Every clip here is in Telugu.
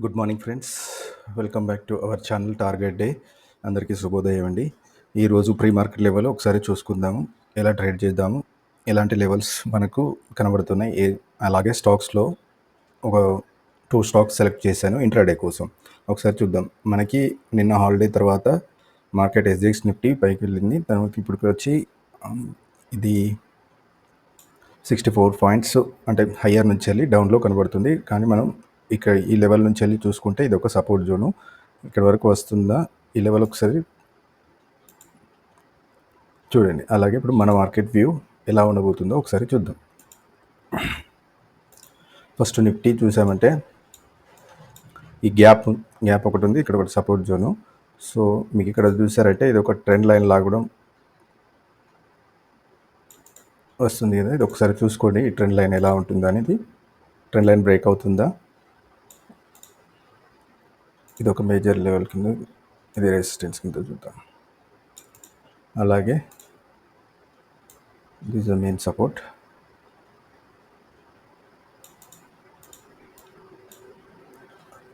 Good morning friends, welcome back to our channel target day. అందరికీ శుభోదయం అండి. ఈరోజు ప్రీ మార్కెట్ లెవెల్ ఒకసారి చూసుకుందాము, ఎలా ట్రేడ్ చేద్దాము, ఎలాంటి లెవెల్స్ మనకు కనబడుతున్నాయి. అలాగే స్టాక్స్లో ఒక 2 స్టాక్స్ సెలెక్ట్ చేశాను ఇంట్రాడే కోసం. ఒకసారి చూద్దాం. మనకి నిన్న హాలిడే తర్వాత మార్కెట్ ఎస్జిఎక్స్ నిఫ్టీ పైకి వెళ్ళింది. తర్వాత ఇప్పుడు వచ్చి ఇది 64 పాయింట్స్ అంటే హయ్యర్ నుంచి వెళ్ళి డౌన్లో కనబడుతుంది. కానీ మనం ఇక్కడ ఈ లెవెల్ నుంచి వెళ్ళి చూసుకుంటే ఇది ఒక సపోర్ట్ జోను. ఇక్కడ వరకు వస్తుందా ఈ లెవెల్ ఒకసారి చూడండి. అలాగే ఇప్పుడు మన మార్కెట్ వ్యూ ఎలా ఉండబోతుందో ఒకసారి చూద్దాం. ఫస్ట్ నిఫ్టీ చూసామంటే ఈ గ్యాప్ ఒకటి ఉంది, ఇక్కడ ఒకటి సపోర్ట్ జోను. సో మీకు ఇక్కడ చూసారంటే ఇది ఒక ట్రెండ్ లైన్ లాగడం వస్తుంది కదా. ఇది ఒకసారి చూసుకోండి, ఈ ట్రెండ్ లైన్ ఎలా ఉంటుందా అనేది. ట్రెండ్ లైన్ బ్రేక్ అవుతుందా, ఇది ఒక మేజర్ లెవెల్ కింద, ఇది రెసిస్టెన్స్ కింద చూద్దాం. అలాగే this the main support.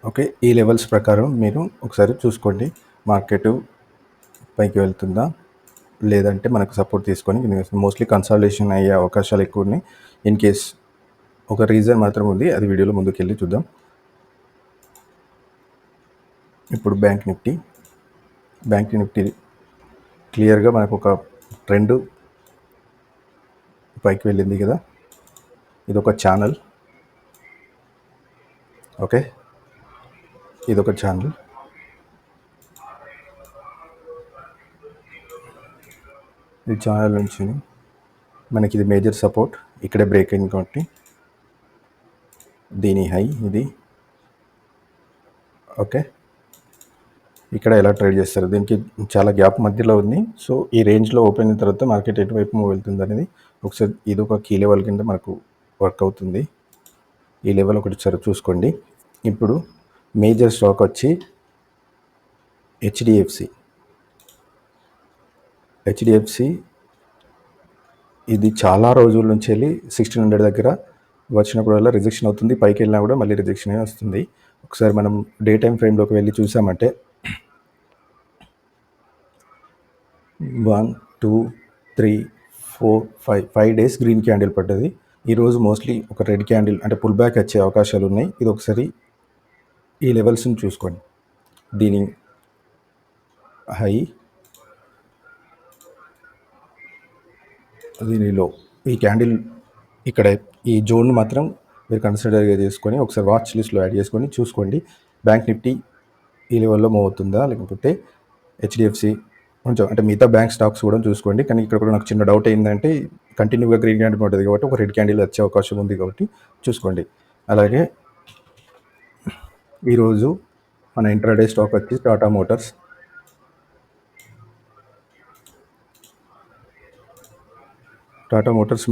Okay, ఈ లెవెల్స్ ప్రకారం మీరు ఒకసారి చూసుకోండి, మార్కెట్ పైకి వెళ్తుందా లేదంటే మనకు సపోర్ట్ తీసుకొని. మోస్ట్లీ కన్సాలిడేషన్ అయ్యే అవకాశాలు ఎక్కువ ఉన్నాయి. ఇన్ కేస్ ఒక రీజన్ మాత్రం ఉంది, అది వీడియోలో ముందుకు వెళ్ళి చూద్దాం. ఇప్పుడు బ్యాంక్ నిఫ్టీ క్లియర్గా మనకు ఒక ట్రెండ్ పైకి వెళ్ళింది కదా. ఇది ఒక ఛానల్. ఓకే, ఇదొక ఛానల్. ఈ ఛానల్ నుంచి మనకి ఇది మేజర్ సపోర్ట్, ఇక్కడే బ్రేక్ అయింది కాబట్టి దీని హై ఇది. ఓకే, ఇక్కడ ఎలా ట్రేడ్ చేస్తారు, దీనికి చాలా గ్యాప్ మధ్యలో ఉంది. సో ఈ రేంజ్లో ఓపెన్ అయిన తర్వాత మార్కెట్ ఎటువైపు మూవ్ వెళ్తుంది అనేది ఒకసారి ఇది ఒక కీ లెవెల్ కింద మనకు వర్క్ అవుతుంది. ఈ లెవెల్ ఒకటి చూసుకోండి. ఇప్పుడు మేజర్ స్టాక్ వచ్చి హెచ్డిఎఫ్సి. ఇది చాలా రోజుల నుంచి వెళ్ళి 1600 దగ్గర వచ్చినప్పుడు వల్ల రిజెక్షన్ అవుతుంది, పైకి వెళ్ళినా కూడా మళ్ళీ రిజెక్షన్ వస్తుంది. ఒకసారి మనం డే టైం ఫ్రేమ్లోకి వెళ్ళి చూసామంటే 1 2 3 4 5 డేస్ గ్రీన్ క్యాండిల్ పడ్డది. ఈరోజు మోస్ట్లీ ఒక రెడ్ క్యాండిల్ అంటే పుల్ బ్యాక్ వచ్చే అవకాశాలు ఉన్నాయి. ఇది ఒకసారి ఈ లెవెల్స్ని చూసుకోండి. దీని హై, దీనిలో ఈ క్యాండిల్ ఇక్కడ ఈ జోన్ మాత్రం మీరు కన్సిడర్గా చేసుకొని ఒకసారి వాచ్ లిస్ట్లో యాడ్ చేసుకొని చూసుకోండి. బ్యాంక్ నిఫ్టీ ఈ లెవెల్లో మూవ్ అవుతుందా, లేకపోతే హెచ్డిఎఫ్సి కొంచెం అంటే మిగతా బ్యాంక్ స్టాక్స్ కూడా చూసుకోండి. కానీ ఇక్కడ కూడా నాకు చిన్న డౌట్ ఏంటంటే కంటిన్యూగా గ్రీన్ క్యాండిల్ ఉంటుంది కాబట్టి ఒక రెడ్ క్యాండిల్ వచ్చే అవకాశం ఉంది కాబట్టి చూసుకోండి. అలాగే ఈరోజు మన ఇంట్రాడే స్టాక్ వచ్చి టాటా మోటార్స్.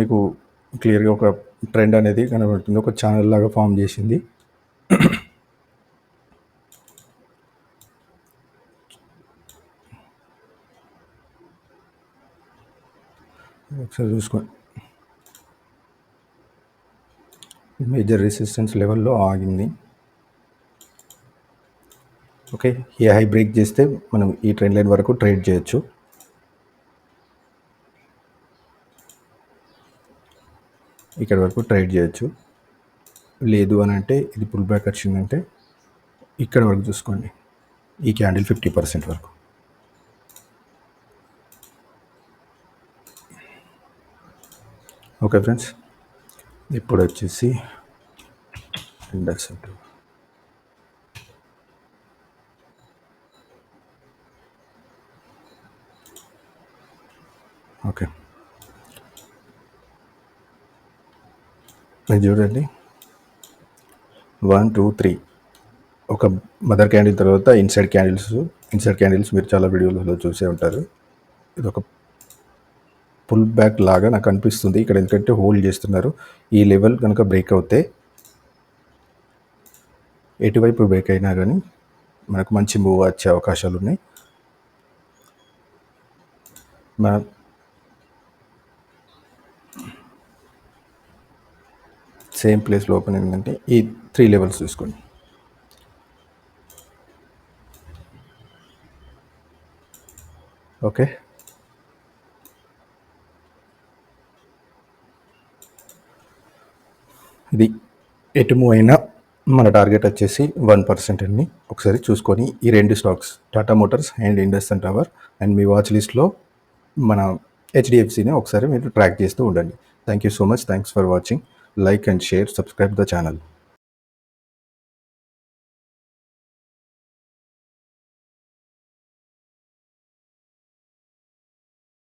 మీకు క్లియర్గా ఒక ట్రెండ్ అనేది కనబడుతుంది, ఒక ఛానల్ లాగా ఫామ్ చేసింది. ఒకసారి చూసుకోండి, మేజర్ రెసిస్టెన్స్ లెవెల్లో ఆగింది. ఓకే, ఈ హై బ్రేక్ చేస్తే మనం ఈ ట్రెండ్ లైన్ వరకు ట్రేడ్ చేయొచ్చు. ఇక్కడ వరకు ట్రేడ్ చేయొచ్చు. లేదు అని అంటే ఇది పుల్ బ్యాక్ వచ్చిందంటే ఇక్కడ వరకు చూసుకోండి, ఈ క్యాండిల్ 50% వరకు. ఓకే ఫ్రెండ్స్, ఇప్పుడు వచ్చేసి ఇండెక్స్. ఓకే, ఇది చూడండి 1 2 3 ఒక మదర్ క్యాండిల్ తర్వాత ఇన్సైడ్ క్యాండిల్స్ మీరు చాలా వీడియోలలో చూసే ఉంటారు. ఇది ఒక పుల్ బ్యాక్ లాగా నాకు అనిపిస్తుంది ఇక్కడ, ఎందుకంటే హోల్డ్ చేస్తున్నారు. ఈ లెవెల్ కనుక బ్రేక్ అవుతే ఎటువైపు బ్రేక్ అయినా కానీ మనకు మంచి మూవ్ వచ్చే అవకాశాలు ఉన్నాయి. మన సేమ్ ప్లేస్లో ఓపెన్ అయిందంటే ఈ 3 లెవెల్స్ చూసుకోండి. ఓకే, ఇది ఎటు మూవ్ అయినా మన టార్గెట్ వచ్చేసి 1% అండి. ఒకసారి చూసుకొని ఈ రెండు stocks Tata Motors and IndusInd tower and me watch లిస్ట్లో మన హెచ్డిఎఫ్సిని ఒకసారి మీరు ట్రాక్ చేస్తూ ఉండండి. Thank you so much. Thanks for watching. Like and share, subscribe the channel.